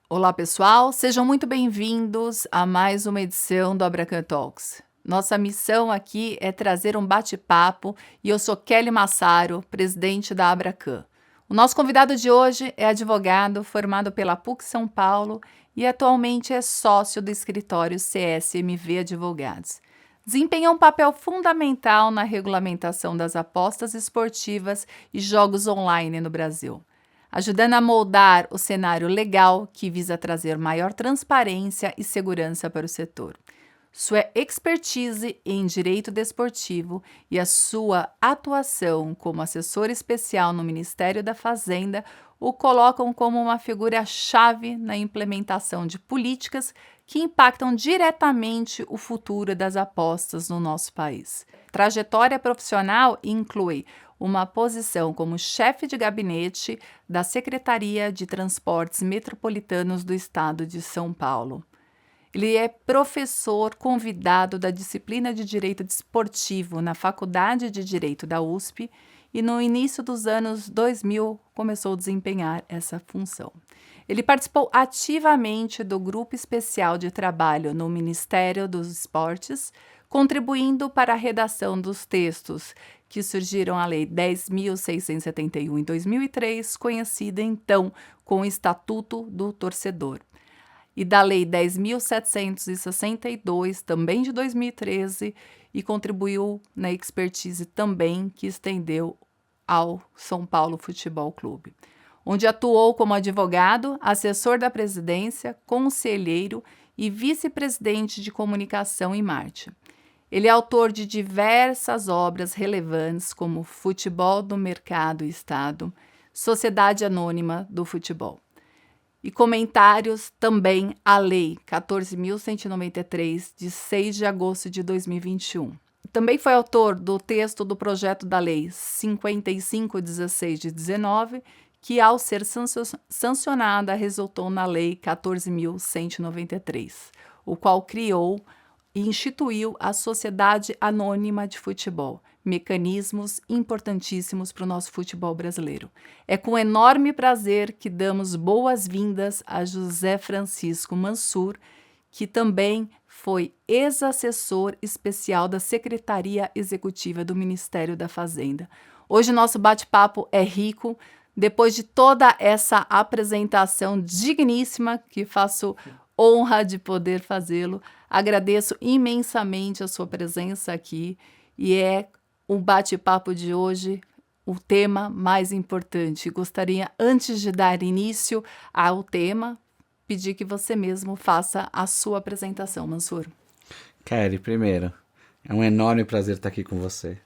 Olá pessoal, sejam muito bem-vindos a mais uma edição do Abracan Talks. Nossa missão aqui é trazer um bate-papo e eu sou Kelly Massaro, presidente da Abracan. O nosso convidado de hoje é advogado formado pela PUC São Paulo e atualmente é sócio do escritório CSMV Advogados. Desempenha um papel fundamental na regulamentação das apostas esportivas e jogos online no Brasil, ajudando a moldar o cenário legal que visa trazer maior transparência e segurança para o setor. Sua expertise em direito desportivo e a sua atuação como assessor especial no Ministério da Fazenda o colocam como uma figura-chave na implementação de políticas que impactam diretamente o futuro das apostas no nosso país. Trajetória profissional inclui uma posição como chefe de gabinete da Secretaria de Transportes Metropolitanos do Estado de São Paulo. Ele é professor convidado da disciplina de Direito Desportivo na Faculdade de Direito da USP e no início dos anos 2000 começou a desempenhar essa função. Ele participou ativamente do Grupo Especial de Trabalho no Ministério dos Esportes, contribuindo para a redação dos textos que surgiram a Lei 10.671 em 2003, conhecida então como Estatuto do Torcedor, e da Lei 10.762, também de 2013, e contribuiu na expertise também que estendeu ao São Paulo Futebol Clube, onde atuou como advogado, assessor da presidência, conselheiro e vice-presidente de comunicação e marketing. Ele é autor de diversas obras relevantes como Futebol do Mercado e Estado, Sociedade Anônima do Futebol, e comentários também à Lei 14.193, de 6 de agosto de 2021. Também foi autor do texto do projeto da Lei 5516 de 19, que, ao ser sancionada, resultou na Lei 14.193, o qual criou e instituiu a Sociedade Anônima de Futebol, mecanismos importantíssimos para o nosso futebol brasileiro. É com enorme prazer que damos boas-vindas a José Francisco Mansur, que também foi ex-assessor especial da Secretaria Executiva do Ministério da Fazenda. Hoje nosso bate-papo é rico. Depois de toda essa apresentação digníssima, que faço honra de poder fazê-lo, agradeço imensamente a sua presença aqui e é o bate-papo de hoje o tema mais importante. Gostaria, antes de dar início ao tema, pedir que você mesmo faça a sua apresentação, Mansur. Kelly, primeiro, é um enorme prazer estar aqui com você.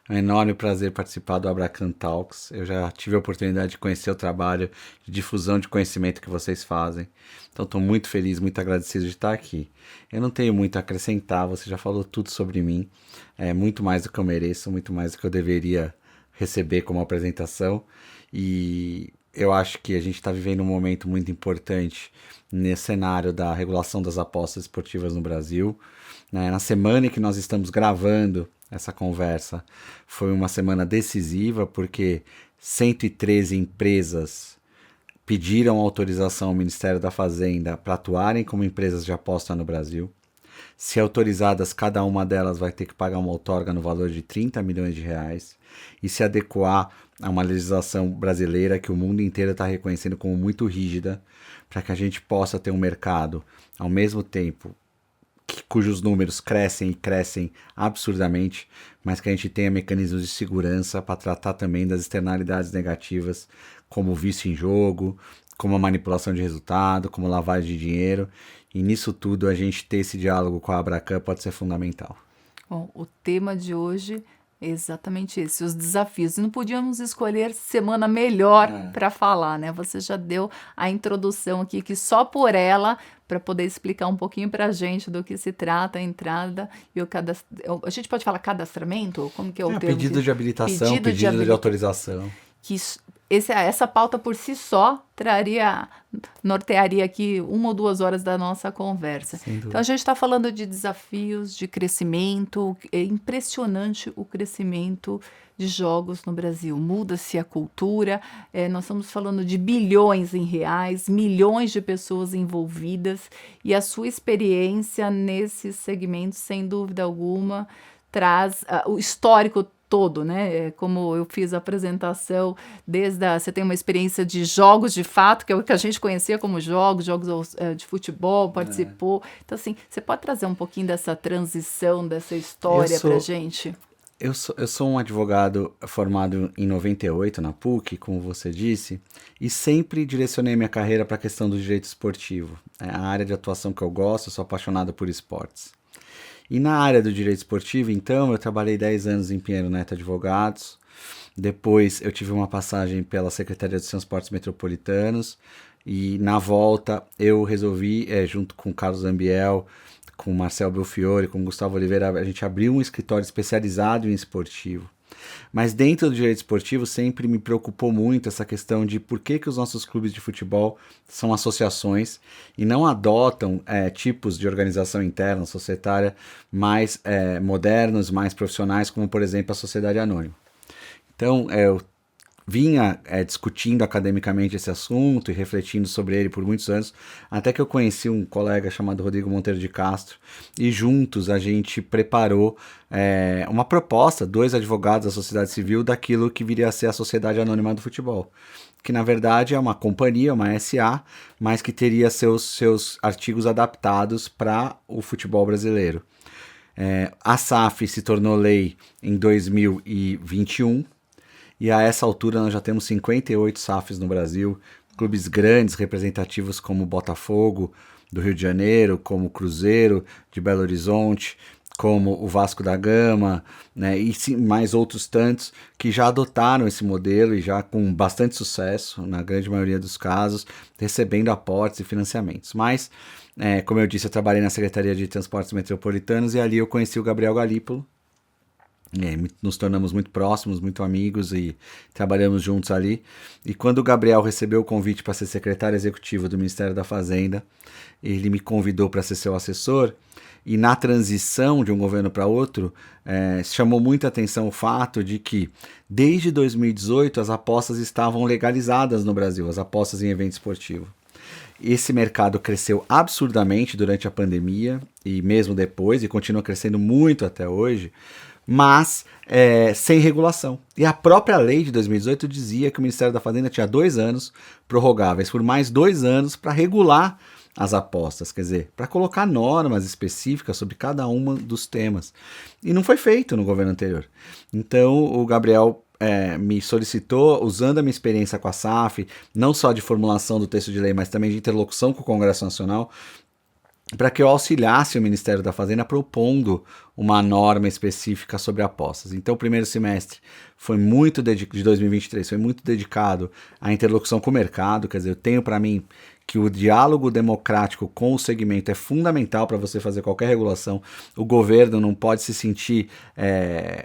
É um enorme prazer participar do Abracan Talks. Eu já tive a oportunidade de conhecer o trabalho de difusão de conhecimento que vocês fazem. Então, estou muito feliz, muito agradecido de estar aqui. Eu não tenho muito a acrescentar, você já falou tudo sobre mim. É muito mais do que eu mereço, muito mais do que eu deveria receber como apresentação. E eu acho que a gente está vivendo um momento muito importante nesse cenário da regulação das apostas esportivas no Brasil. Na semana em que nós estamos gravando essa conversa, foi uma semana decisiva, porque 113 empresas pediram autorização ao Ministério da Fazenda para atuarem como empresas de aposta no Brasil. Se autorizadas, cada uma delas vai ter que pagar uma outorga no valor de 30 milhões de reais e se adequar a uma legislação brasileira que o mundo inteiro está reconhecendo como muito rígida, para que a gente possa ter um mercado, ao mesmo tempo, cujos números crescem e crescem absurdamente, mas que a gente tenha mecanismos de segurança para tratar também das externalidades negativas, como o vício em jogo, como a manipulação de resultado, como lavagem de dinheiro. E nisso tudo, a gente ter esse diálogo com a Abracan pode ser fundamental. Bom, o tema de hoje é exatamente esse, os desafios. Não podíamos escolher semana melhor para falar, né? Você já deu a introdução aqui, que só por ela, para poder explicar um pouquinho para a gente do que se trata a entrada e o a gente pode falar cadastramento? Como que é o termo? Pedido de habilitação, pedido de autorização. Que essa pauta por si só nortearia aqui 1 ou 2 horas da nossa conversa. Sem dúvida. Então a gente está falando de desafios, de crescimento. É impressionante o crescimento de jogos no Brasil. Muda-se a cultura, nós estamos falando de bilhões em reais, milhões de pessoas envolvidas, e a sua experiência nesses segmentos, sem dúvida alguma, traz o histórico todo, né? Como eu fiz a apresentação, você tem uma experiência de jogos de fato, que é o que a gente conhecia como jogos de futebol, participou. Então, assim, você pode trazer um pouquinho dessa transição, dessa história pra gente? Eu sou um advogado formado em 98 na PUC, como você disse, e sempre direcionei minha carreira para a questão do direito esportivo. É a área de atuação que eu gosto, sou apaixonado por esportes. E na área do direito esportivo, então, eu trabalhei 10 anos em Pinheiro Neto Advogados. Depois eu tive uma passagem pela Secretaria dos Transportes Metropolitanos. E na volta eu resolvi, junto com o Carlos Ambiel, com o Marcel Belfiore, com o Gustavo Oliveira, a gente abriu um escritório especializado em esportivo. Mas dentro do direito esportivo sempre me preocupou muito essa questão de por que os nossos clubes de futebol são associações e não adotam tipos de organização interna, societária, mais modernos, mais profissionais, como por exemplo a Sociedade Anônima. Então eu vinha discutindo academicamente esse assunto e refletindo sobre ele por muitos anos, até que eu conheci um colega chamado Rodrigo Monteiro de Castro, e juntos a gente preparou uma proposta, 2 advogados da sociedade civil, daquilo que viria a ser a Sociedade Anônima do Futebol, que na verdade é uma companhia, uma SA, mas que teria seus artigos adaptados para o futebol brasileiro. A SAF se tornou lei em 2021, e a essa altura nós já temos 58 SAFs no Brasil, clubes grandes, representativos como Botafogo, do Rio de Janeiro, como o Cruzeiro, de Belo Horizonte, como o Vasco da Gama, né, e sim, mais outros tantos que já adotaram esse modelo e já com bastante sucesso, na grande maioria dos casos, recebendo aportes e financiamentos. Mas, como eu disse, eu trabalhei na Secretaria de Transportes Metropolitanos e ali eu conheci o Gabriel Galípolo. Nos tornamos muito próximos, muito amigos e trabalhamos juntos ali. E quando o Gabriel recebeu o convite para ser secretário executivo do Ministério da Fazenda, ele me convidou para ser seu assessor. E na transição de um governo para outro, chamou muita atenção o fato de que, desde 2018, as apostas estavam legalizadas no Brasil, as apostas em evento esportivo. Esse mercado cresceu absurdamente durante a pandemia e mesmo depois, e continua crescendo muito até hoje, mas sem regulação. E a própria lei de 2018 dizia que o Ministério da Fazenda tinha 2 anos prorrogáveis por mais 2 anos para regular as apostas, quer dizer, para colocar normas específicas sobre cada um dos temas. E não foi feito no governo anterior. Então o Gabriel me solicitou, usando a minha experiência com a SAF, não só de formulação do texto de lei, mas também de interlocução com o Congresso Nacional, para que eu auxiliasse o Ministério da Fazenda propondo uma norma específica sobre apostas. Então, o primeiro semestre de 2023 foi muito dedicado à interlocução com o mercado, quer dizer, eu tenho para mim que o diálogo democrático com o segmento é fundamental para você fazer qualquer regulação. O governo não pode se sentir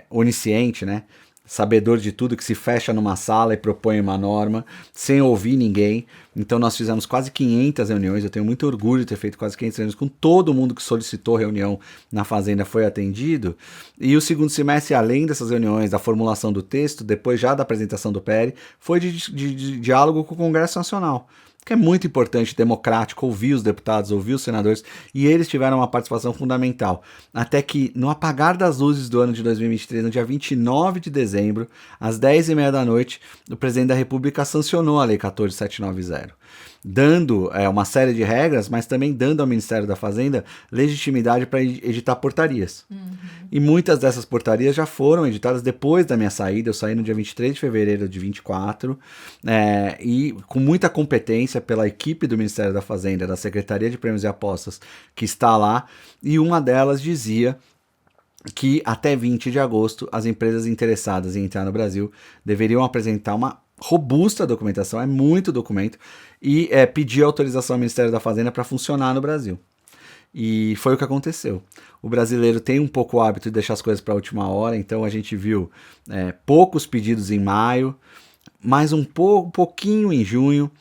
onisciente, né? Sabedor de tudo, que se fecha numa sala e propõe uma norma sem ouvir ninguém. Então nós fizemos quase 500 reuniões, eu tenho muito orgulho de ter feito quase 500 reuniões com todo mundo que solicitou reunião na Fazenda, foi atendido. E o segundo semestre, além dessas reuniões, da formulação do texto, depois já da apresentação do PL, foi de diálogo com o Congresso Nacional, que é muito importante, democrático, ouvir os deputados, ouvir os senadores, e eles tiveram uma participação fundamental. Até que, no apagar das luzes do ano de 2023, no dia 29 de dezembro, às 10h30 da noite, o presidente da República sancionou a Lei 14.790, dando uma série de regras, mas também dando ao Ministério da Fazenda legitimidade para editar portarias. E muitas dessas portarias já foram editadas depois da minha saída. Eu saí no dia 23 de fevereiro de 24, e com muita competência pela equipe do Ministério da Fazenda, da Secretaria de Prêmios e Apostas, que está lá, e uma delas dizia que até 20 de agosto as empresas interessadas em entrar no Brasil deveriam apresentar uma robusta documentação, é muito documento, e pedir autorização ao Ministério da Fazenda para funcionar no Brasil. E foi o que aconteceu. O brasileiro tem um pouco o hábito de deixar as coisas para a última hora, então a gente viu poucos pedidos em maio, mais pouquinho em junho,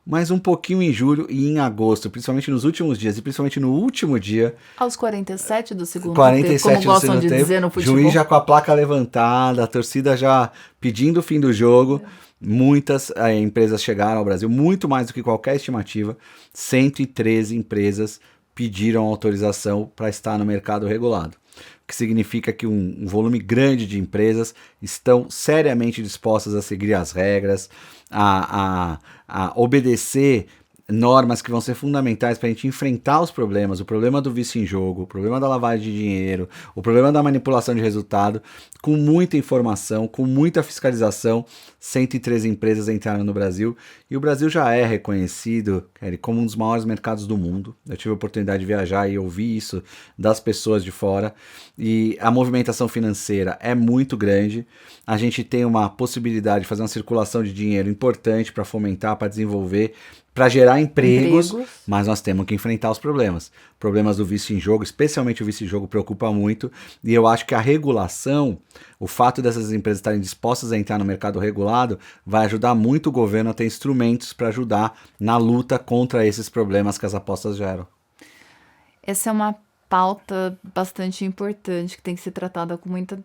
mais um pouquinho em julho e em agosto, principalmente nos últimos dias, e principalmente no último dia. Aos 47 do segundo 47 tempo, como do gostam segundo de tempo, dizer no futebol. juiz já com a placa levantada, a torcida já pedindo o fim do jogo. Muitas empresas chegaram ao Brasil, muito mais do que qualquer estimativa. 113 empresas pediram autorização para estar no mercado regulado, o que significa que um volume grande de empresas estão seriamente dispostas a seguir as regras, a obedecer normas que vão ser fundamentais para a gente enfrentar os problemas, o problema do vício em jogo, o problema da lavagem de dinheiro, o problema da manipulação de resultado, com muita informação, com muita fiscalização. 113 empresas entraram no Brasil e o Brasil já é reconhecido, Kelly, como um dos maiores mercados do mundo. Eu tive a oportunidade de viajar e ouvir isso das pessoas de fora, e a movimentação financeira é muito grande. A gente tem uma possibilidade de fazer uma circulação de dinheiro importante para fomentar, para desenvolver, para gerar empregos, mas nós temos que enfrentar os problemas. Problemas do vício em jogo, especialmente o vício em jogo, preocupa muito, e eu acho que a regulação, o fato dessas empresas estarem dispostas a entrar no mercado regulado, vai ajudar muito o governo a ter instrumentos para ajudar na luta contra esses problemas que as apostas geram. Essa é uma pauta bastante importante, que tem que ser tratada com muita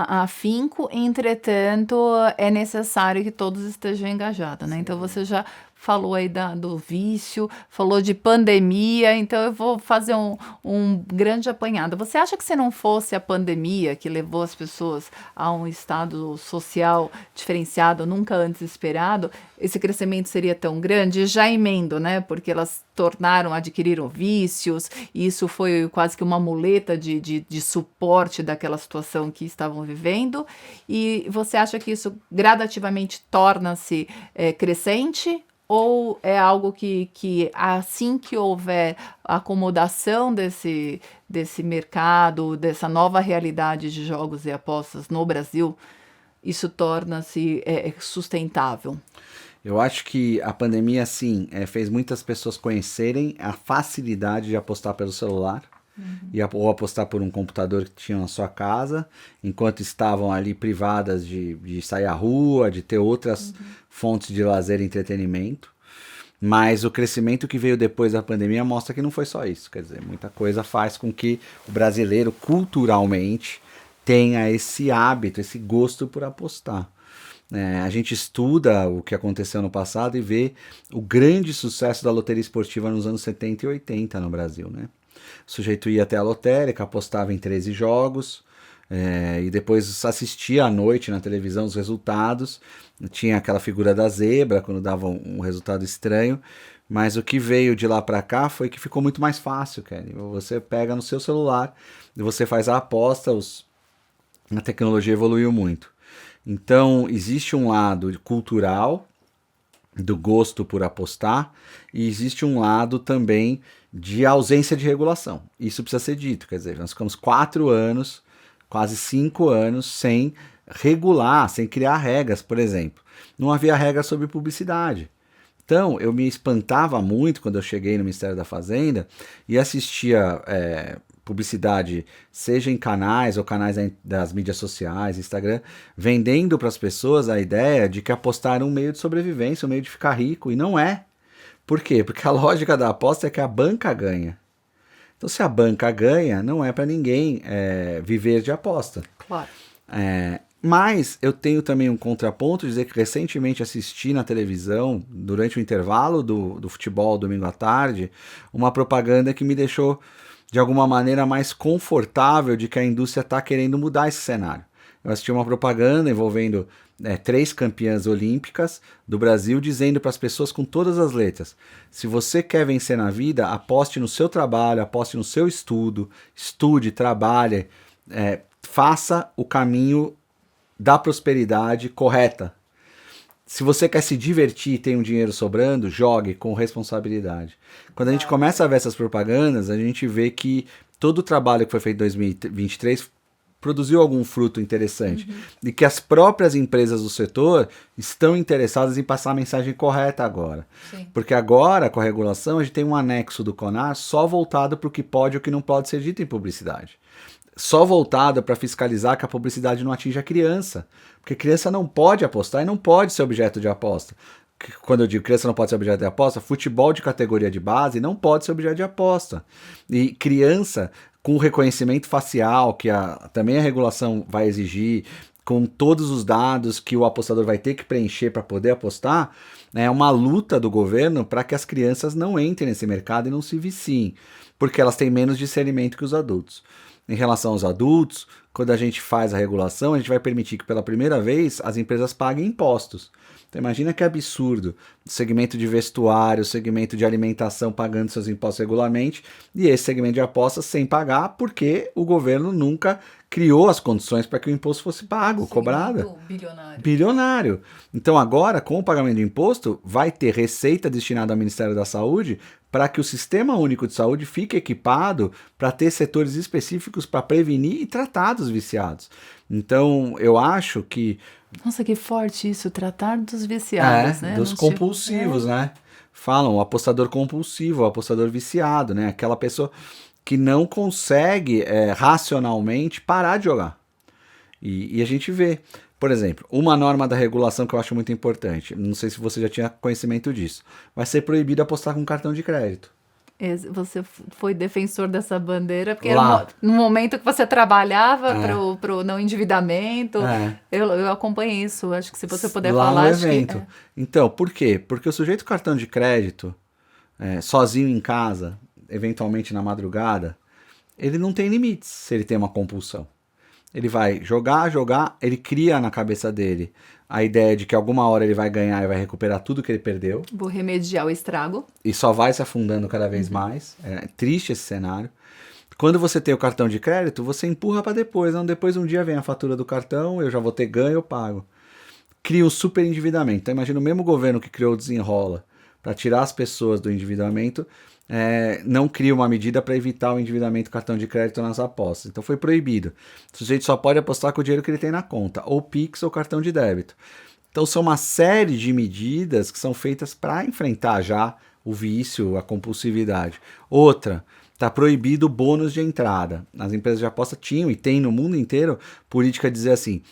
afinco, entretanto, é necessário que todos estejam engajados, né? Então, você já falou aí do vício, falou de pandemia, então eu vou fazer um grande apanhado. Você acha que se não fosse a pandemia que levou as pessoas a um estado social diferenciado, nunca antes esperado, esse crescimento seria tão grande? Já emendo, né? Porque elas adquiriram vícios, e isso foi quase que uma muleta de suporte daquela situação que estavam vivendo. E você acha que isso gradativamente torna-se crescente? Ou é algo que assim que houver acomodação desse mercado, dessa nova realidade de jogos e apostas no Brasil, isso torna-se sustentável? Eu acho que a pandemia, sim, fez muitas pessoas conhecerem a facilidade de apostar pelo celular, ou apostar por um computador que tinham na sua casa, enquanto estavam ali privadas de sair à rua, de ter outras fontes de lazer e entretenimento. Mas o crescimento que veio depois da pandemia mostra que não foi só isso. Quer dizer, muita coisa faz com que o brasileiro, culturalmente, tenha esse hábito, esse gosto por apostar. A gente estuda o que aconteceu no passado e vê o grande sucesso da loteria esportiva nos anos 70 e 80 no Brasil, né? O sujeito ia até a lotérica, apostava em 13 jogos, e depois assistia à noite na televisão os resultados. Tinha aquela figura da zebra quando dava um resultado estranho, mas o que veio de lá para cá foi que ficou muito mais fácil, Kelly. Você pega no seu celular e você faz a aposta, a tecnologia evoluiu muito. Então, existe um lado cultural do gosto por apostar e existe um lado também de ausência de regulação. Isso precisa ser dito, quer dizer, nós ficamos 4 anos, quase 5 anos sem regular, sem criar regras, por exemplo. Não havia regra sobre publicidade. Então, eu me espantava muito quando eu cheguei no Ministério da Fazenda e assistia publicidade, seja em canais ou canais das mídias sociais, Instagram, vendendo para as pessoas a ideia de que apostar era um meio de sobrevivência, um meio de ficar rico, e não é. Por quê? Porque a lógica da aposta é que a banca ganha. Então, se a banca ganha, não é para ninguém viver de aposta. Claro. Mas eu tenho também um contraponto, dizer que recentemente assisti na televisão, durante o intervalo do futebol, domingo à tarde, uma propaganda que me deixou, de alguma maneira, mais confortável de que a indústria está querendo mudar esse cenário. Eu assisti uma propaganda envolvendo 3 campeãs olímpicas do Brasil, dizendo para as pessoas com todas as letras: se você quer vencer na vida, aposte no seu trabalho, aposte no seu estudo, estude, trabalhe, faça o caminho da prosperidade correta. Se você quer se divertir e tem um dinheiro sobrando, jogue com responsabilidade. Quando a gente começa a ver essas propagandas, a gente vê que todo o trabalho que foi feito em 2023 produziu algum fruto interessante. E que as próprias empresas do setor estão interessadas em passar a mensagem correta agora. Sim. Porque agora, com a regulação, a gente tem um anexo do CONAR só voltado para o que pode e o que não pode ser dito em publicidade. só voltada para fiscalizar que a publicidade não atinja a criança. Porque criança não pode apostar e não pode ser objeto de aposta. Quando eu digo criança não pode ser objeto de aposta, futebol de categoria de base não pode ser objeto de aposta. E criança com reconhecimento facial, que também a regulação vai exigir, com todos os dados que o apostador vai ter que preencher para poder apostar, é uma luta do governo para que as crianças não entrem nesse mercado e não se viciem, porque elas têm menos discernimento que os adultos. Em relação aos adultos, quando a gente faz a regulação, a gente vai permitir que pela primeira vez as empresas paguem impostos. Então imagina que absurdo, segmento de vestuário, segmento de alimentação pagando seus impostos regularmente e esse segmento de apostas sem pagar porque o governo nunca criou as condições para que o imposto fosse pago, cobrado. Bilionário. Então agora, com o pagamento do imposto, vai ter receita destinada ao Ministério da Saúde para que o Sistema Único de Saúde fique equipado para ter setores específicos para prevenir e tratar dos viciados. Então, eu acho que... Nossa, que forte isso, tratar dos viciados, né? Dos compulsivos, né? Falam, o apostador compulsivo, o apostador viciado, né? Aquela pessoa que não consegue racionalmente parar de jogar. E a gente vê, por exemplo, uma norma da regulação que eu acho muito importante, não sei se você já tinha conhecimento disso, vai ser proibido apostar com cartão de crédito. Você foi defensor dessa bandeira, porque era no momento que você trabalhava pro não endividamento. Eu acompanhei isso, acho que se você puder lá falar... no evento. Então, por quê? Porque o sujeito cartão de crédito, sozinho em casa, eventualmente na madrugada, ele não tem limites se ele tem uma compulsão. Ele vai jogar, ele cria na cabeça dele a ideia de que alguma hora ele vai ganhar e vai recuperar tudo que ele perdeu. Vou remediar o estrago. E só vai se afundando cada vez mais. É triste esse cenário. Quando você tem o cartão de crédito, você empurra para depois. Não, depois um dia vem a fatura do cartão, eu já vou ter ganho, eu pago. Cria um super endividamento. Então imagina o mesmo governo que criou o Desenrola para tirar as pessoas do endividamento, não cria uma medida para evitar o endividamento do cartão de crédito nas apostas. Então foi proibido. O sujeito só pode apostar com o dinheiro que ele tem na conta, ou Pix ou cartão de débito. Então são uma série de medidas que são feitas para enfrentar já o vício, a compulsividade. Outra, está proibido o bônus de entrada. As empresas de aposta tinham e tem no mundo inteiro política de dizer assim,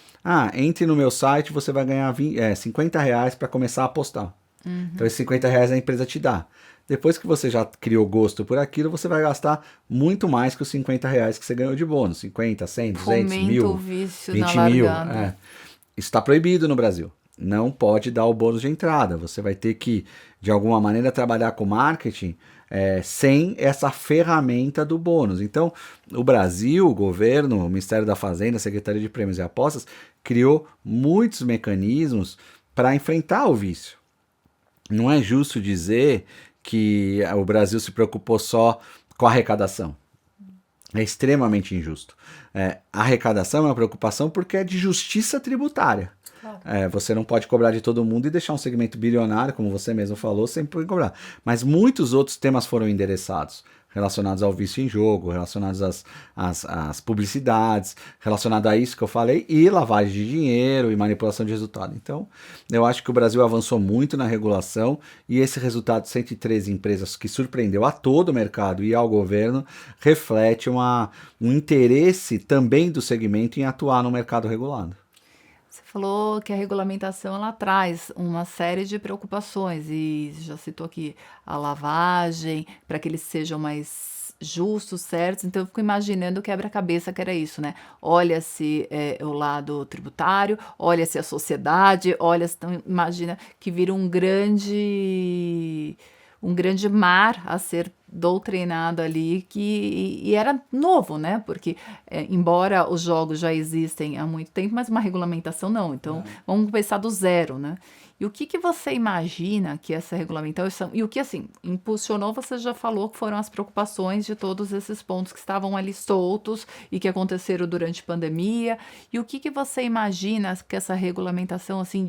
entre no meu site, você vai ganhar R$50 para começar a apostar. Então esses R$50 a empresa te dá. Depois que você já criou gosto por aquilo, você vai gastar muito mais que os R$50 que você ganhou de bônus. 50, 100, 200, 1000, o vício 20 na mil. largada. Isso está proibido no Brasil. Não pode dar o bônus de entrada. Você vai ter que, de alguma maneira, trabalhar com marketing sem essa ferramenta do bônus. Então, o Brasil, o governo, o Ministério da Fazenda, a Secretaria de Prêmios e Apostas, criou muitos mecanismos para enfrentar o vício. Não é justo dizer que o Brasil se preocupou só com a arrecadação. É extremamente injusto. A arrecadação é uma preocupação porque é de justiça tributária. Claro. Você não pode cobrar de todo mundo e deixar um segmento bilionário, como você mesmo falou, sem poder cobrar. Mas muitos outros temas foram endereçados, relacionados ao vício em jogo, relacionados às publicidades, relacionado a isso que eu falei, e lavagem de dinheiro e manipulação de resultado. Então, eu acho que o Brasil avançou muito na regulação e esse resultado de 113 empresas que surpreendeu a todo o mercado e ao governo reflete um interesse também do segmento em atuar no mercado regulado. Você falou que a regulamentação ela traz uma série de preocupações e já citou aqui a lavagem, para que eles sejam mais justos, certos. Então eu fico imaginando o quebra-cabeça que era isso, né? Olha-se o lado tributário, olha-se a sociedade, então imagina que vira um grande mar a ser doutrinado ali, e era novo, né? Porque, embora os jogos já existem há muito tempo, mas uma regulamentação não. Então, vamos começar do zero, né? E o que você imagina que essa regulamentação... E o que, assim, impulsionou, você já falou que foram as preocupações de todos esses pontos que estavam ali soltos e que aconteceram durante a pandemia. E o que você imagina que essa regulamentação, assim,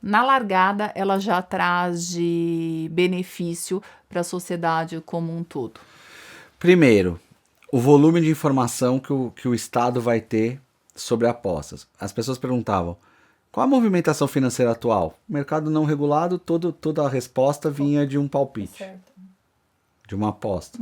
na largada, ela já traz de benefício para a sociedade como um todo? Primeiro, o volume de informação que o Estado vai ter sobre apostas. As pessoas perguntavam, qual a movimentação financeira atual? Mercado não regulado, toda a resposta vinha de um palpite. de uma aposta.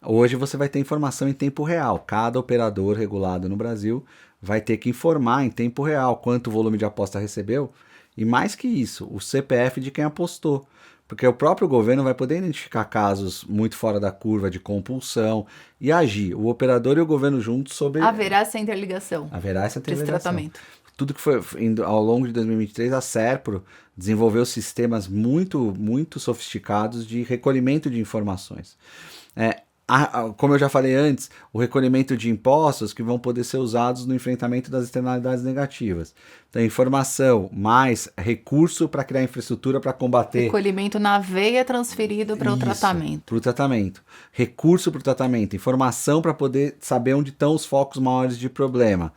Hoje você vai ter informação em tempo real. Cada operador regulado no Brasil vai ter que informar em tempo real quanto volume de aposta recebeu e, mais que isso, o CPF de quem apostou. Porque o próprio governo vai poder identificar casos muito fora da curva de compulsão e agir, o operador e o governo juntos sobre... Haverá essa interligação. Haverá essa desse interligação. tratamento. Tudo que foi indo ao longo de 2023, a Serpro desenvolveu sistemas muito, muito sofisticados de recolhimento de informações. Como eu já falei antes, o recolhimento de impostos que vão poder ser usados no enfrentamento das externalidades negativas. Então, informação mais recurso para criar infraestrutura para combater... Recolhimento na veia transferido para o tratamento. Para o tratamento. Recurso para o tratamento. Informação para poder saber onde estão os focos maiores de problema.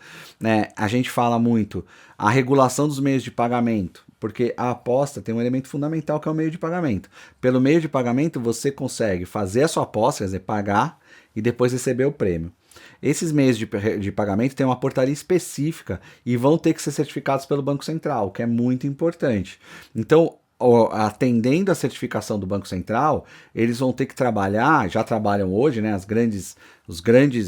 A gente fala muito a regulação dos meios de pagamento. Porque a aposta tem um elemento fundamental que é o meio de pagamento. Pelo meio de pagamento você consegue fazer a sua aposta, quer dizer, pagar e depois receber o prêmio. Esses meios de pagamento têm uma portaria específica e vão ter que ser certificados pelo Banco Central, o que é muito importante. Então, atendendo a certificação do Banco Central, eles vão ter que trabalhar, já trabalham hoje, né, as grandes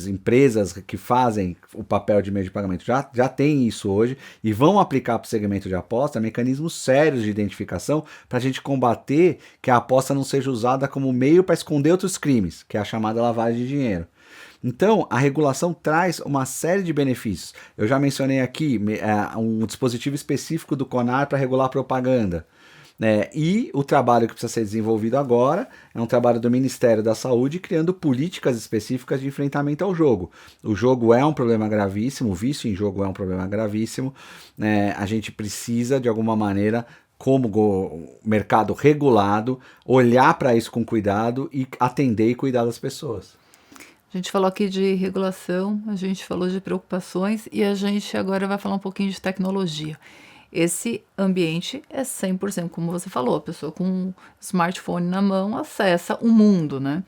empresas que fazem o papel de meio de pagamento já têm isso hoje e vão aplicar para o segmento de aposta mecanismos sérios de identificação para a gente combater que a aposta não seja usada como meio para esconder outros crimes, que é a chamada lavagem de dinheiro. Então, a regulação traz uma série de benefícios. Eu já mencionei aqui um dispositivo específico do CONAR para regular propaganda. E o trabalho que precisa ser desenvolvido agora é um trabalho do Ministério da Saúde criando políticas específicas de enfrentamento ao jogo. O jogo é um problema gravíssimo, o vício em jogo é um problema gravíssimo. A gente precisa, de alguma maneira, como mercado regulado, olhar para isso com cuidado e atender e cuidar das pessoas. A gente falou aqui de regulação, a gente falou de preocupações e a gente agora vai falar um pouquinho de tecnologia. Esse ambiente é 100%, como você falou, a pessoa com um smartphone na mão acessa o mundo, né?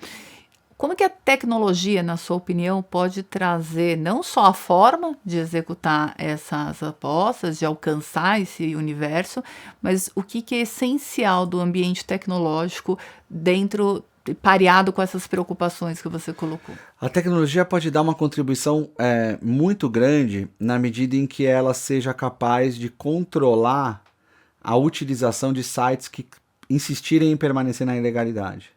Como que a tecnologia, na sua opinião, pode trazer não só a forma de executar essas apostas, de alcançar esse universo, mas o que é essencial do ambiente tecnológico dentro, pareado com essas preocupações que você colocou? A tecnologia pode dar uma contribuição muito grande na medida em que ela seja capaz de controlar a utilização de sites que insistirem em permanecer na ilegalidade.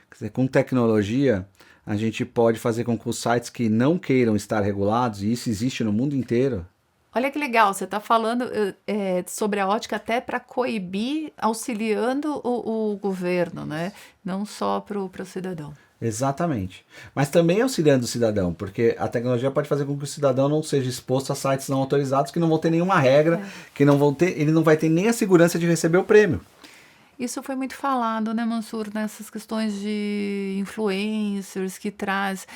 Quer dizer, com tecnologia, a gente pode fazer com que os sites que não queiram estar regulados, e isso existe no mundo inteiro. Olha que legal, você está falando sobre a ótica até para coibir, auxiliando o governo, né? Não só para o cidadão. Exatamente. Mas também auxiliando o cidadão, porque a tecnologia pode fazer com que o cidadão não seja exposto a sites não autorizados que não vão ter nenhuma regra, que não vão ter, ele não vai ter nem a segurança de receber o prêmio. Isso foi muito falado, né, Mansur, nessas questões de influencers que traz,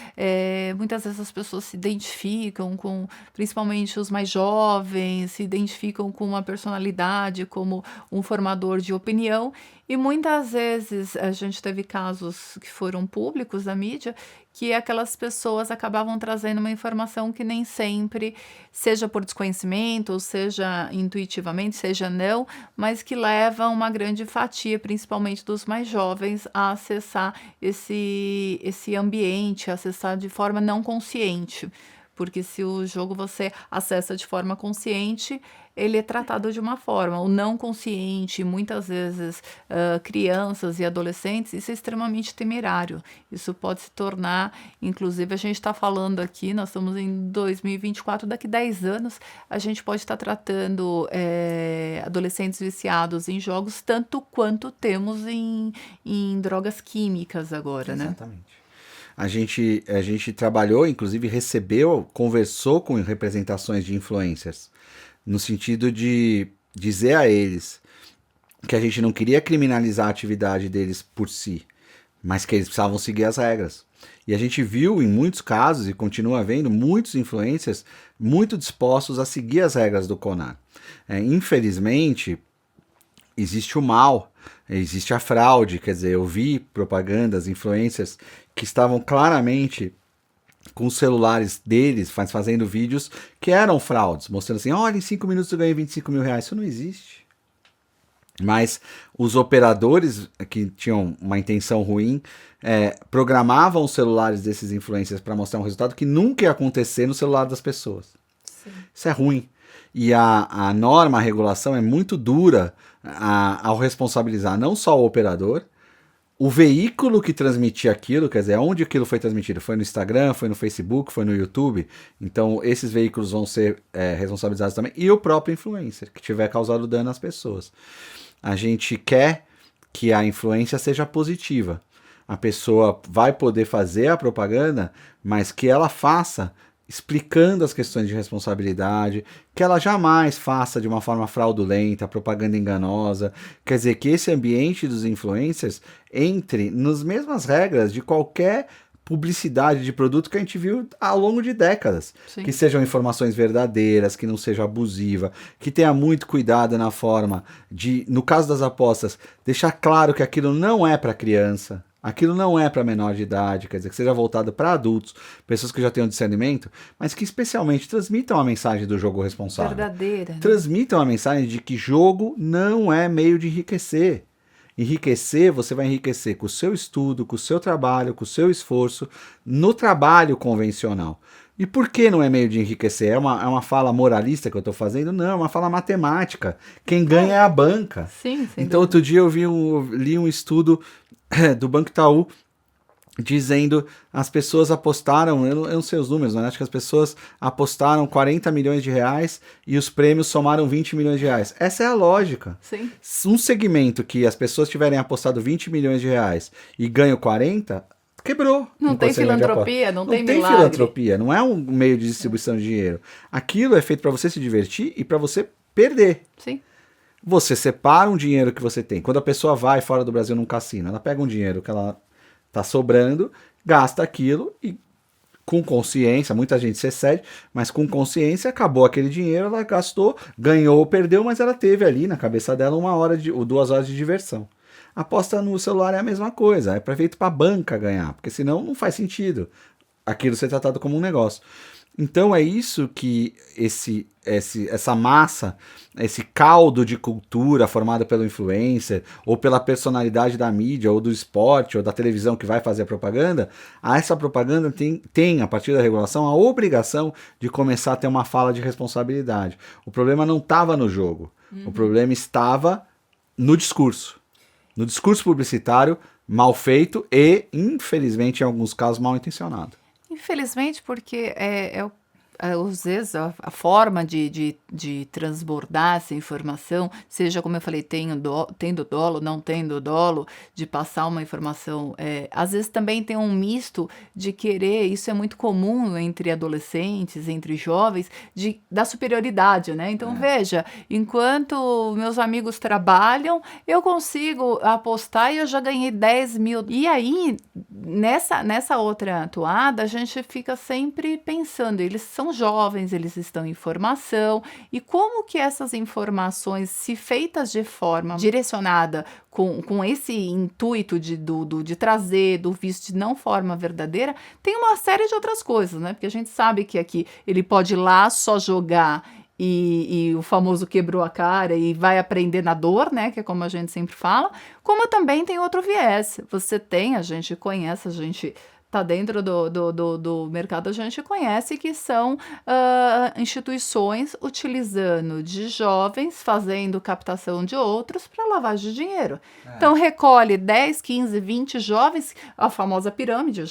muitas vezes as pessoas se identificam com, principalmente os mais jovens, se identificam com uma personalidade como um formador de opinião e muitas vezes a gente teve casos que foram públicos da mídia que aquelas pessoas acabavam trazendo uma informação que nem sempre, seja por desconhecimento, ou seja intuitivamente, seja não, mas que leva uma grande fatia, principalmente dos mais jovens, a acessar esse ambiente, a acessar de forma não consciente. Porque se o jogo você acessa de forma consciente, ele é tratado de uma forma. O não consciente, muitas vezes crianças e adolescentes, isso é extremamente temerário. Isso pode se tornar, inclusive a gente está falando aqui, nós estamos em 2024, daqui 10 anos, a gente pode estar tratando adolescentes viciados em jogos, tanto quanto temos em drogas químicas agora, né? Exatamente. A gente trabalhou, inclusive conversou com representações de influencers, no sentido de dizer a eles que a gente não queria criminalizar a atividade deles por si, mas que eles precisavam seguir as regras. E a gente viu em muitos casos, e continua vendo, muitos influencers muito dispostos a seguir as regras do CONAR. Infelizmente, existe o mal, existe a fraude, quer dizer, eu vi propagandas, influencers que estavam claramente com os celulares deles, fazendo vídeos que eram fraudes, mostrando assim, olha, em 5 minutos eu ganhei 25 mil reais. Isso não existe. Mas os operadores que tinham uma intenção ruim programavam os celulares desses influencers para mostrar um resultado que nunca ia acontecer no celular das pessoas. Sim. Isso é ruim. E a norma, a regulação é muito dura ao responsabilizar não só o operador, o veículo que transmitia aquilo, quer dizer, onde aquilo foi transmitido? Foi no Instagram, foi no Facebook, foi no YouTube. Então, esses veículos vão ser responsabilizados também. E o próprio influencer, que tiver causado dano às pessoas. A gente quer que a influência seja positiva. A pessoa vai poder fazer a propaganda, mas que ela faça explicando as questões de responsabilidade, que ela jamais faça de uma forma fraudulenta, propaganda enganosa. Quer dizer, que esse ambiente dos influencers entre nas mesmas regras de qualquer publicidade de produto que a gente viu ao longo de décadas. Sim. Que sejam informações verdadeiras, que não seja abusiva, que tenha muito cuidado na forma de, no caso das apostas, deixar claro que aquilo não é para criança, aquilo não é para menor de idade, quer dizer, que seja voltado para adultos, pessoas que já tenham discernimento, mas que especialmente transmitam a mensagem do jogo responsável. Verdadeira. Né? Transmitam a mensagem de que jogo não é meio de enriquecer. Enriquecer, você vai enriquecer com o seu estudo, com o seu trabalho, com o seu esforço, no trabalho convencional. E por que não é meio de enriquecer? É uma fala moralista que eu estou fazendo? Não, é uma fala matemática. Quem ganha é a banca. Sim, então, outro dia eu li um estudo do Banco Itaú dizendo as pessoas apostaram, eu não sei os números, mas acho que as pessoas apostaram 40 milhões de reais e os prêmios somaram 20 milhões de reais. Essa é a lógica. Sim. Um segmento que as pessoas tiverem apostado 20 milhões de reais e ganham 40, quebrou. Não tem filantropia, não tem milagre. Não tem filantropia, não é um meio de distribuição de dinheiro. Aquilo é feito para você se divertir e para você perder. Sim. Você separa um dinheiro que você tem. Quando a pessoa vai fora do Brasil num cassino, ela pega um dinheiro que ela tá sobrando, gasta aquilo e com consciência, muita gente se excede, mas com consciência acabou aquele dinheiro, ela gastou, ganhou ou perdeu, mas ela teve ali na cabeça dela 1 hora ou 2 horas de diversão. Aposta no celular é a mesma coisa, é feito para a banca ganhar, porque senão não faz sentido aquilo ser tratado como um negócio. Então é isso que essa massa, esse caldo de cultura formado pelo influencer, ou pela personalidade da mídia, ou do esporte, ou da televisão que vai fazer a propaganda, essa propaganda tem, a partir da regulação, a obrigação de começar a ter uma fala de responsabilidade. O problema não estava no jogo, o problema estava no discurso. No discurso publicitário, mal feito e, infelizmente, em alguns casos, mal intencionado. Infelizmente, porque às vezes a forma de transbordar essa informação, seja como eu falei, tendo dolo, não tendo dolo, de passar uma informação, às vezes também tem um misto de querer, isso é muito comum entre adolescentes, entre jovens, da superioridade, né? Então veja, enquanto meus amigos trabalham, eu consigo apostar e eu já ganhei 10 mil. E aí, nessa outra toada, a gente fica sempre pensando, eles são jovens, eles estão em formação, e como que essas informações, se feitas de forma direcionada, com esse intuito de trazer, do vício de não forma verdadeira, tem uma série de outras coisas, né? Porque a gente sabe que aqui ele pode ir lá só jogar e o famoso quebrou a cara e vai aprender na dor, né, que é como a gente sempre fala, como também tem outro viés. A gente conhece, a gente tá dentro do mercado, a gente conhece que são instituições utilizando de jovens, fazendo captação de outros para lavagem de dinheiro. Então recolhe 10, 15, 20 jovens, a famosa pirâmide,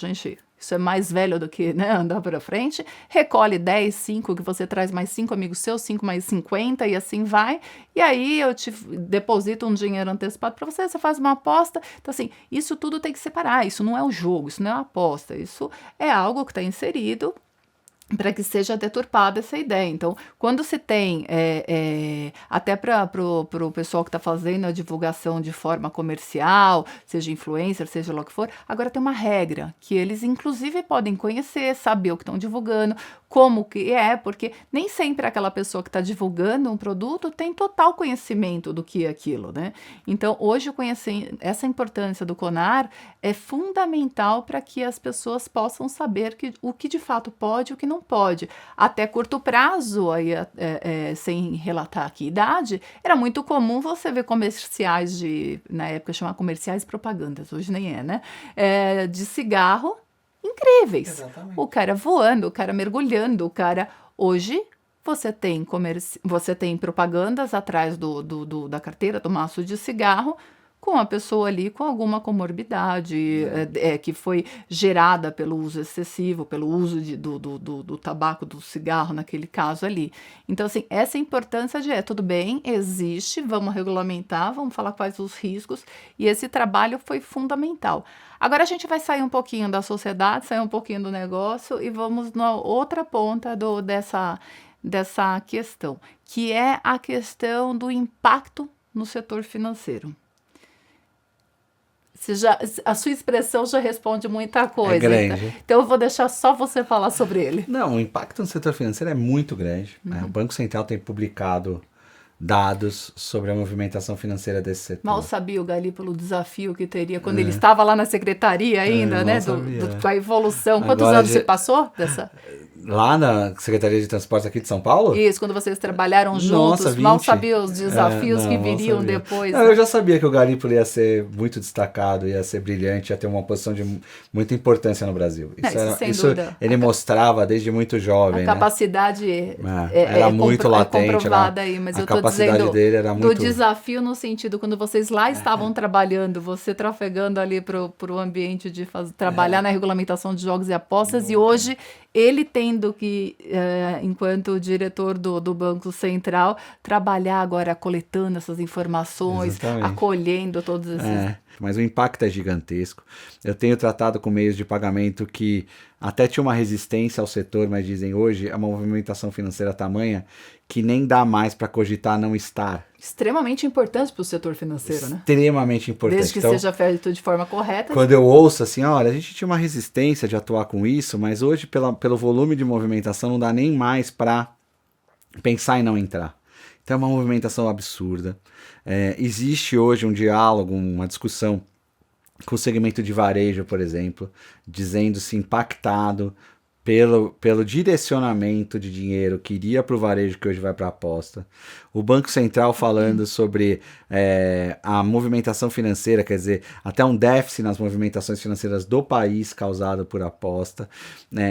isso é mais velho do que, né, andar para frente, recolhe 10, 5, que você traz mais 5 amigos seus, 5 mais 50 e assim vai, e aí eu te deposito um dinheiro antecipado para você faz uma aposta. Então assim, isso tudo tem que separar, isso não é o jogo, isso não é uma aposta, isso é algo que está inserido para que seja deturpada essa ideia. Então, quando se tem, até para o pessoal que está fazendo a divulgação de forma comercial, seja influencer, seja lá o que for, agora tem uma regra, que eles inclusive podem conhecer, saber o que estão divulgando, como que é, porque nem sempre aquela pessoa que está divulgando um produto tem total conhecimento do que é aquilo, né? Então, hoje, essa importância do CONAR é fundamental para que as pessoas possam saber o que de fato pode e o que não não pode. Até curto prazo, aí, sem relatar aqui idade, era muito comum você ver comerciais na época chamava comerciais e propagandas, hoje nem é, né? De cigarro incríveis. Exatamente. O cara voando, o cara mergulhando, o cara... Hoje você tem propagandas atrás da carteira, do maço de cigarro, com a pessoa ali com alguma comorbidade que foi gerada pelo uso excessivo, pelo uso do tabaco, do cigarro, naquele caso ali. Então, assim, essa importância tudo bem, existe, vamos regulamentar, vamos falar quais os riscos, e esse trabalho foi fundamental. Agora a gente vai sair um pouquinho da sociedade, sair um pouquinho do negócio e vamos na outra ponta dessa questão, que é a questão do impacto no setor financeiro. A sua expressão já responde muita coisa. É grande. Então eu vou deixar só você falar sobre ele. Não, o impacto no setor financeiro é muito grande. Né? O Banco Central tem publicado dados sobre a movimentação financeira desse setor. Mal sabia o Galípolo o desafio que teria quando ele estava lá na secretaria ainda, né? Com a evolução. Quantos anos você passou dessa? Lá na Secretaria de Transportes aqui de São Paulo? Isso, quando vocês trabalharam juntos, Nossa, 20. Mal sabia os desafios que viriam depois. Não, eu já sabia que o Galípolo ia ser muito destacado, ia ser brilhante, ia ter uma posição de muita importância no Brasil. Isso ele mostrava desde muito jovem. A capacidade era muito latente. Comprovada aí, mas eu estou dizendo dele era muito... do desafio no sentido, quando vocês lá estavam trabalhando, você trafegando ali para o ambiente de trabalhar na regulamentação de jogos e apostas, e hoje ele tendo que, enquanto diretor do Banco Central, trabalhar agora coletando essas informações, acolhendo todos esses... Mas o impacto é gigantesco. Eu tenho tratado com meios de pagamento que até tinha uma resistência ao setor, mas dizem hoje é uma movimentação financeira tamanha que nem dá mais para cogitar não estar. Extremamente importante para o setor financeiro, né? Extremamente importante. Desde que seja feito de forma correta. Quando eu ouço assim, olha, a gente tinha uma resistência de atuar com isso, mas hoje pelo volume de movimentação não dá nem mais para pensar em não entrar. Então é uma movimentação absurda. Existe hoje um diálogo, uma discussão com o segmento de varejo, por exemplo, dizendo-se impactado pelo direcionamento de dinheiro que iria para o varejo que hoje vai para a aposta. O Banco Central falando sobre a movimentação financeira, quer dizer, até um déficit nas movimentações financeiras do país causado por aposta.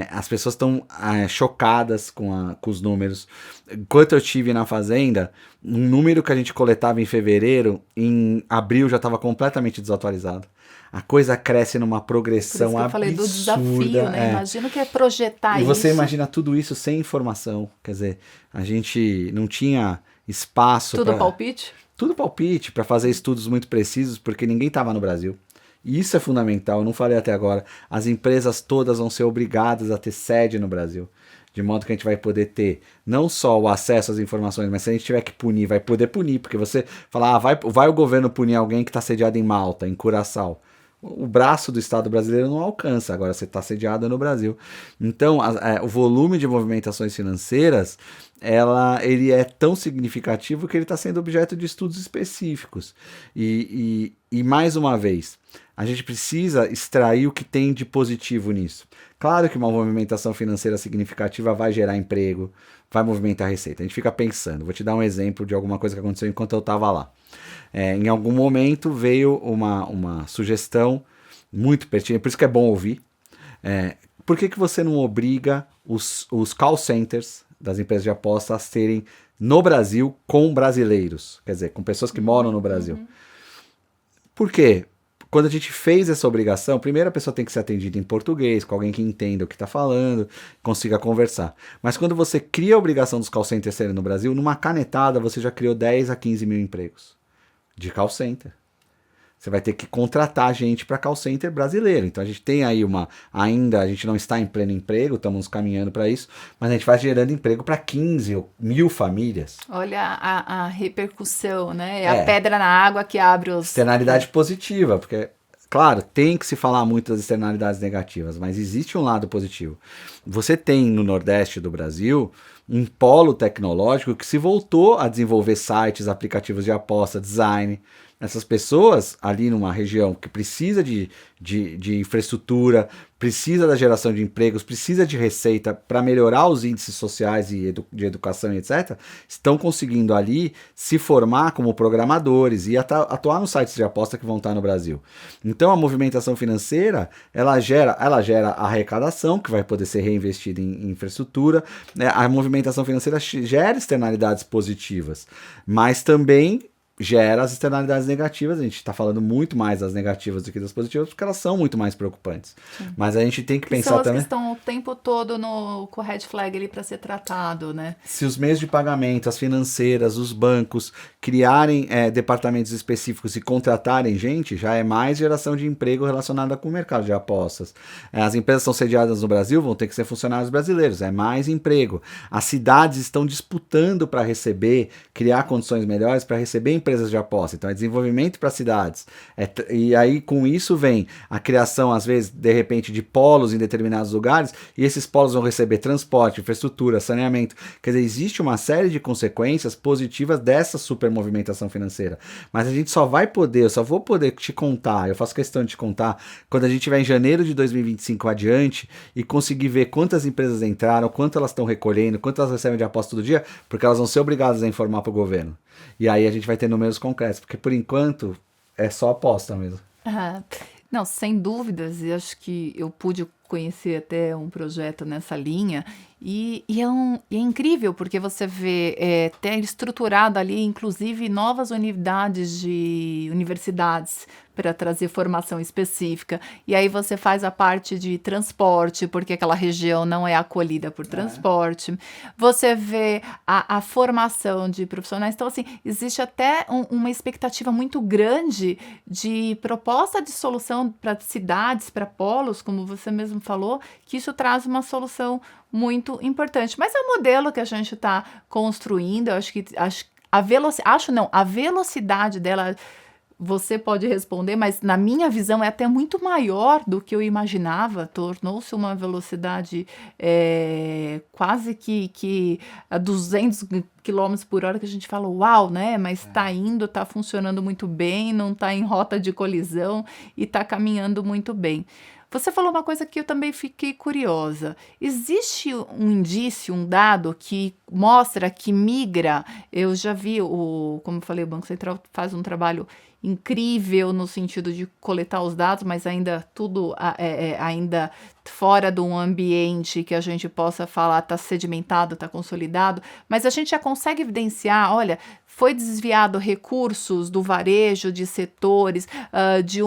As pessoas estão chocadas com os números. Enquanto eu estive na Fazenda, um número que a gente coletava em fevereiro, em abril já estava completamente desatualizado. A coisa cresce numa progressão absurda. Por isso que eu falei do desafio, né? Imagina o que é projetar isso. E você imagina tudo isso sem informação. Quer dizer, a gente não tinha espaço Tudo palpite? Tudo palpite, para fazer estudos muito precisos, porque ninguém estava no Brasil. E isso é fundamental, eu não falei até agora. As empresas todas vão ser obrigadas a ter sede no Brasil. De modo que a gente vai poder ter não só o acesso às informações, mas se a gente tiver que punir, vai poder punir. Porque você fala, vai o governo punir alguém que está sediado em Malta, em Curaçao. O braço do Estado brasileiro não alcança, agora você está sediado no Brasil. Então, o volume de movimentações financeiras, ele é tão significativo que ele está sendo objeto de estudos específicos. E mais uma vez, a gente precisa extrair o que tem de positivo nisso. Claro que uma movimentação financeira significativa vai gerar emprego, vai movimentar a receita. A gente fica pensando, vou te dar um exemplo de alguma coisa que aconteceu enquanto eu estava lá. Em algum momento veio uma sugestão muito pertinente, por isso que é bom ouvir. Por que você não obriga os call centers das empresas de aposta a serem no Brasil com brasileiros? Quer dizer, com pessoas que moram no Brasil. Por quê? Quando a gente fez essa obrigação, primeiro a pessoa tem que ser atendida em português, com alguém que entenda o que está falando, consiga conversar. Mas quando você cria a obrigação dos call centers serem no Brasil, numa canetada você já criou 10 a 15 mil empregos de call center. Você vai ter que contratar gente para call center brasileiro. Então a gente tem aí ainda a gente não está em pleno emprego, estamos caminhando para isso, mas a gente vai gerando emprego para 15 mil famílias. Olha a repercussão, né? A pedra na água que abre os... Externalidade positiva, porque, claro, tem que se falar muito das externalidades negativas, mas existe um lado positivo. Você tem no Nordeste do Brasil um polo tecnológico que se voltou a desenvolver sites, aplicativos de aposta, design. essas pessoas ali numa região que precisa de infraestrutura, precisa da geração de empregos, precisa de receita para melhorar os índices sociais e de educação e etc., estão conseguindo ali se formar como programadores e atuar nos sites de aposta que vão estar no Brasil. Então a movimentação financeira, ela gera arrecadação, que vai poder ser reinvestida em infraestrutura, né? A movimentação financeira gera externalidades positivas, mas também gera as externalidades negativas. A gente está falando muito mais das negativas do que das positivas, porque elas são muito mais preocupantes. Sim. Mas a gente tem que pensar também... São as que estão o tempo todo com o red flag ali para ser tratado, né? Se os meios de pagamento, as financeiras, os bancos criarem departamentos específicos e contratarem gente, já é mais geração de emprego relacionada com o mercado de apostas. As empresas são sediadas no Brasil, vão ter que ser funcionários brasileiros, é mais emprego. As cidades estão disputando para receber, criar condições melhores para receber empresas de aposta, então é desenvolvimento para cidades. E aí com isso vem a criação, às vezes, de repente, de polos em determinados lugares, e esses polos vão receber transporte, infraestrutura, saneamento. Quer dizer, existe uma série de consequências positivas dessa supermovimentação financeira. Mas a gente eu só vou poder te contar, eu faço questão de te contar, quando a gente estiver em janeiro de 2025 adiante e conseguir ver quantas empresas entraram, quanto elas estão recolhendo, quanto elas recebem de aposta todo dia, porque elas vão ser obrigadas a informar para o governo. E aí a gente vai ter números concretos, porque por enquanto é só aposta mesmo. Não, sem dúvidas, e acho que eu pude conhecer até um projeto nessa linha, e é incrível, porque você vê ter estruturado ali, inclusive, novas unidades de universidades para trazer formação específica, e aí você faz a parte de transporte, porque aquela região não é acolhida por transporte, você vê a formação de profissionais, então assim, existe até uma expectativa muito grande de proposta de solução para cidades, para polos, como você mesmo falou, que isso traz uma solução muito importante. Mas é um modelo que a gente está construindo, eu acho que a velocidade dela, você pode responder, mas na minha visão é até muito maior do que eu imaginava, tornou-se uma velocidade quase que a 200 km por hora, que a gente fala, uau, né? Mas está indo, está funcionando muito bem, não está em rota de colisão e está caminhando muito bem. Você falou uma coisa que eu também fiquei curiosa. Existe um indício, um dado que mostra que migra? Eu já vi, como eu falei, o Banco Central faz um trabalho incrível no sentido de coletar os dados, mas ainda tudo ainda fora de um ambiente que a gente possa falar está sedimentado, está consolidado, mas a gente já consegue evidenciar, olha, foi desviado recursos do varejo, de setores, de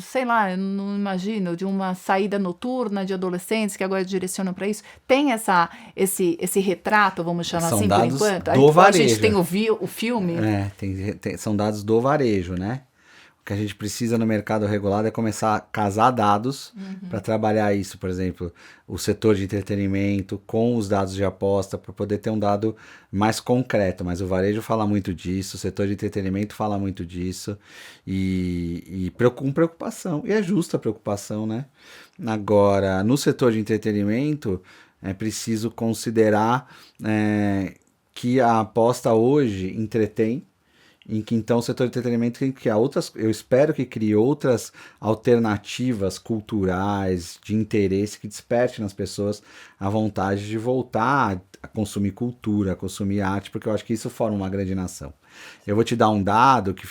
sei lá, eu não imagino, de uma saída noturna de adolescentes que agora direcionam para isso. Tem esse retrato, vamos chamar São assim, dados por enquanto? Do varejo. A gente tem o filme. São dados do varejo, né? O que a gente precisa no mercado regulado é começar a casar dados para trabalhar isso, por exemplo, o setor de entretenimento com os dados de aposta, para poder ter um dado mais concreto. Mas o varejo fala muito disso, o setor de entretenimento fala muito disso, e com preocupação, e é justa a preocupação, né? Agora, no setor de entretenimento, é preciso considerar que a aposta hoje entretém, em que então o setor de entretenimento tem que criar eu espero que crie outras alternativas culturais, de interesse, que desperte nas pessoas a vontade de voltar a consumir cultura, a consumir arte, porque eu acho que isso forma uma grande nação. Eu vou te dar um dado que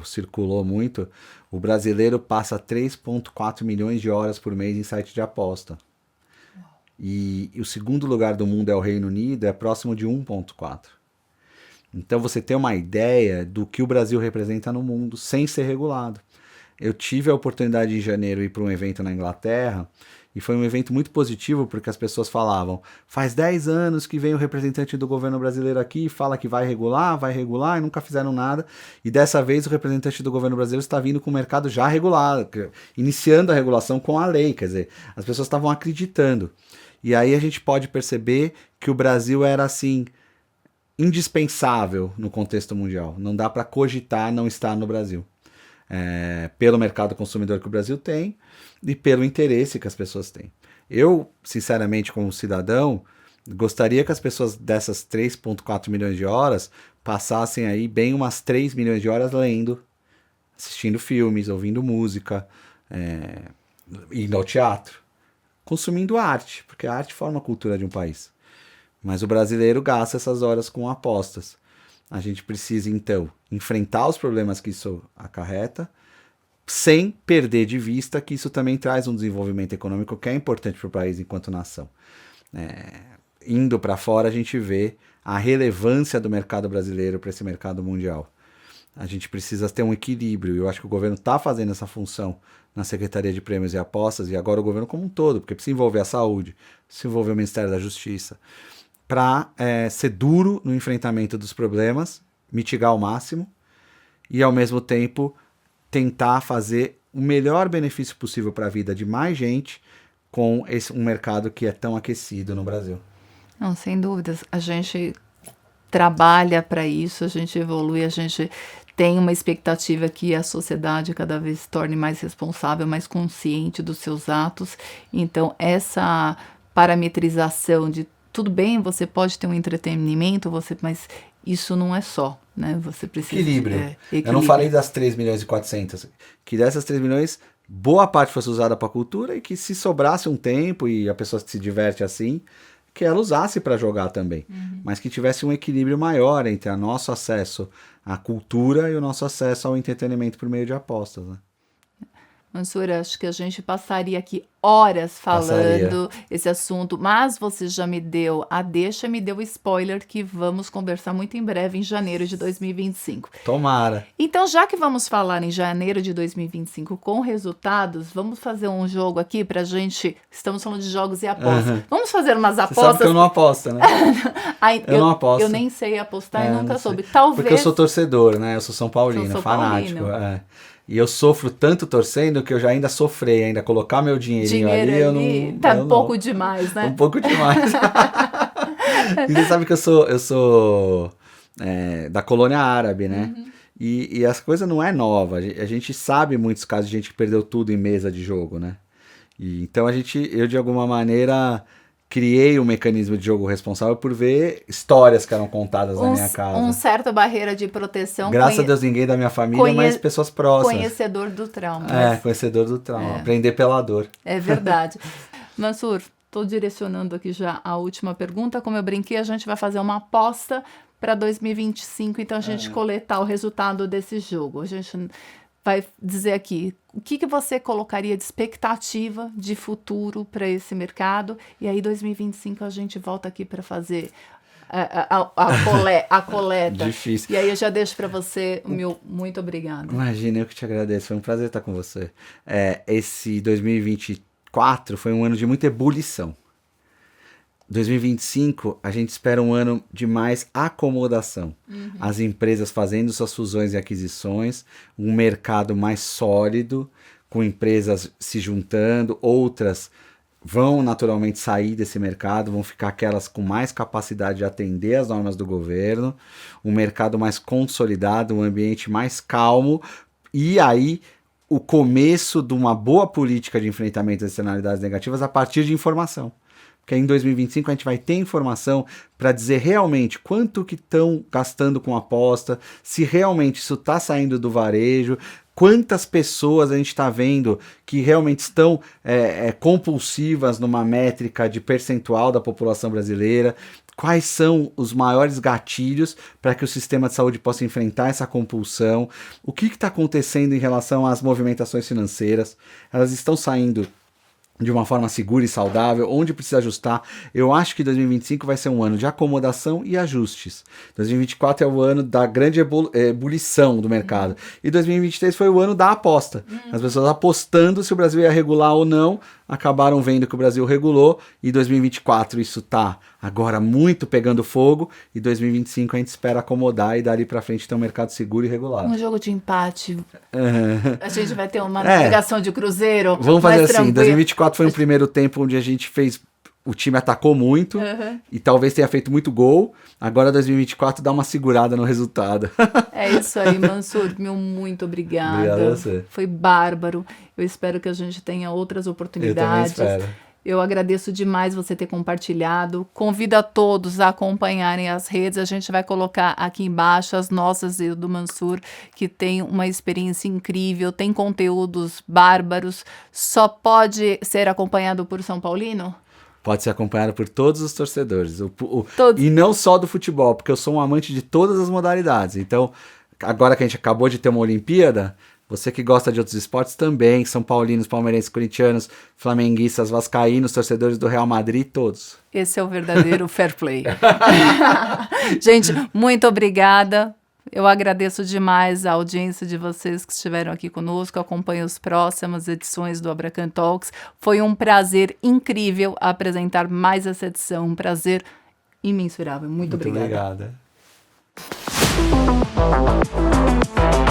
circulou muito: o brasileiro passa 3,4 milhões de horas por mês em site de aposta. E o segundo lugar do mundo é o Reino Unido, é próximo de 1,4. Então você tem uma ideia do que o Brasil representa no mundo, sem ser regulado. Eu tive a oportunidade em janeiro de ir para um evento na Inglaterra, e foi um evento muito positivo, porque as pessoas falavam, faz 10 anos que vem o representante do governo brasileiro aqui e fala que vai regular, e nunca fizeram nada. E dessa vez o representante do governo brasileiro está vindo com o mercado já regulado, iniciando a regulação com a lei, quer dizer, as pessoas estavam acreditando. E aí a gente pode perceber que o Brasil era assim, indispensável no contexto mundial. Não dá para cogitar não estar no Brasil. Pelo mercado consumidor que o Brasil tem e pelo interesse que as pessoas têm. Eu, sinceramente, como cidadão, gostaria que as pessoas dessas 3,4 milhões de horas passassem aí bem umas 3 milhões de horas lendo assistindo filmes, ouvindo música, indo ao teatro, consumindo arte, porque a arte forma a cultura de um país. Mas o brasileiro gasta essas horas com apostas. A gente precisa, então, enfrentar os problemas que isso acarreta, sem perder de vista que isso também traz um desenvolvimento econômico que é importante para o país enquanto nação. Indo para fora, a gente vê a relevância do mercado brasileiro para esse mercado mundial. A gente precisa ter um equilíbrio, e eu acho que o governo está fazendo essa função na Secretaria de Prêmios e Apostas, e agora o governo como um todo, porque precisa envolver a saúde, precisa envolver o Ministério da Justiça, para ser duro no enfrentamento dos problemas, mitigar ao máximo, e ao mesmo tempo tentar fazer o melhor benefício possível para a vida de mais gente com um mercado que é tão aquecido no Brasil. Não, sem dúvidas. A gente trabalha para isso, a gente evolui, a gente tem uma expectativa que a sociedade cada vez se torne mais responsável, mais consciente dos seus atos. Então, essa parametrização de tudo bem, você pode ter um entretenimento, mas isso não é só, né? Você precisa... Equilíbrio. Eu não falei das 3 milhões e 400, que dessas 3 milhões, boa parte fosse usada para cultura e que se sobrasse um tempo e a pessoa se diverte assim, que ela usasse para jogar também. Mas que tivesse um equilíbrio maior entre o nosso acesso à cultura e o nosso acesso ao entretenimento por meio de apostas, né? Mansur, acho que a gente passaria aqui horas falando esse assunto, mas você já me deu a deixa, me deu o spoiler que vamos conversar muito em breve, em janeiro de 2025. Tomara. Então, já que vamos falar em janeiro de 2025 com resultados, vamos fazer um jogo aqui pra gente... Estamos falando de jogos e apostas. Vamos fazer umas apostas... Você sabe que eu não aposto, né? eu não aposto. Eu nem sei apostar e nunca soube. Talvez... Porque eu sou torcedor, né? Eu sou São Paulino, fanático. E eu sofro tanto torcendo que eu já ainda sofri, ainda colocar meu dinheirinho ali, eu não... Tá um pouco demais, né? Um pouco demais. E você sabe que eu sou da colônia árabe, né? E as coisas não é nova. A gente sabe muitos casos de gente que perdeu tudo em mesa de jogo, né? Então eu de alguma maneira... criei um mecanismo de jogo responsável por ver histórias que eram contadas na minha casa. Um certo barreira de proteção. Graças a Deus, ninguém da minha família, mas pessoas próximas. Conhecedor do trauma. Conhecedor do trauma. Aprender pela dor. É verdade. Mansur, estou direcionando aqui já a última pergunta. Como eu brinquei, a gente vai fazer uma aposta para 2025, então a gente coletar o resultado desse jogo. A gente vai dizer aqui o que você colocaria de expectativa de futuro para esse mercado, e aí 2025 a gente volta aqui para fazer a coleta. Difícil. E aí eu já deixo para você o meu muito obrigado. Imagina, eu que te agradeço, foi um prazer estar com você. Esse 2024 foi um ano de muita ebulição. 2025, a gente espera um ano de mais acomodação. As empresas fazendo suas fusões e aquisições, um mercado mais sólido, com empresas se juntando, outras vão naturalmente sair desse mercado, vão ficar aquelas com mais capacidade de atender às normas do governo, um mercado mais consolidado, um ambiente mais calmo, e aí o começo de uma boa política de enfrentamento às externalidades negativas a partir de informação. Porque em 2025 a gente vai ter informação para dizer realmente quanto que estão gastando com aposta, se realmente isso está saindo do varejo, quantas pessoas a gente está vendo que realmente estão compulsivas numa métrica de percentual da população brasileira, quais são os maiores gatilhos para que o sistema de saúde possa enfrentar essa compulsão, o que está acontecendo em relação às movimentações financeiras, elas estão saindo de uma forma segura e saudável, onde precisa ajustar. Eu acho que 2025 vai ser um ano de acomodação e ajustes. 2024 é o ano da grande ebulição do mercado. E 2023 foi o ano da aposta. As pessoas apostando se o Brasil ia regular ou não, acabaram vendo que o Brasil regulou, e 2024 isso tá agora muito pegando fogo, e 2025 a gente espera acomodar e dali pra frente ter um mercado seguro e regulado. Um jogo de empate. A gente vai ter uma navegação de cruzeiro. Vamos fazer assim, tranquilo. 2024 foi um primeiro tempo onde a gente fez... O time atacou muito e talvez tenha feito muito gol. Agora 2024 dá uma segurada no resultado. É isso aí, Mansur. Meu muito obrigada. Obrigado a você. Foi bárbaro. Eu espero que a gente tenha outras oportunidades. Eu também espero. Eu agradeço demais você ter compartilhado. Convido a todos a acompanharem as redes. A gente vai colocar aqui embaixo as nossas e o do Mansur, que tem uma experiência incrível, tem conteúdos bárbaros. Só pode ser acompanhado por São Paulino? Pode ser acompanhado por todos os torcedores. Todos. E não só do futebol, porque eu sou um amante de todas as modalidades. Então, agora que a gente acabou de ter uma Olimpíada, você que gosta de outros esportes também, São Paulinos, palmeirenses, corintianos, flamenguistas, vascaínos, torcedores do Real Madrid, todos. Esse é o verdadeiro fair play. Gente, muito obrigada. Eu agradeço demais a audiência de vocês que estiveram aqui conosco. Acompanhe as próximas edições do Abracan Talks. Foi um prazer incrível apresentar mais essa edição. Um prazer imensurável. Muito obrigada. Obrigada.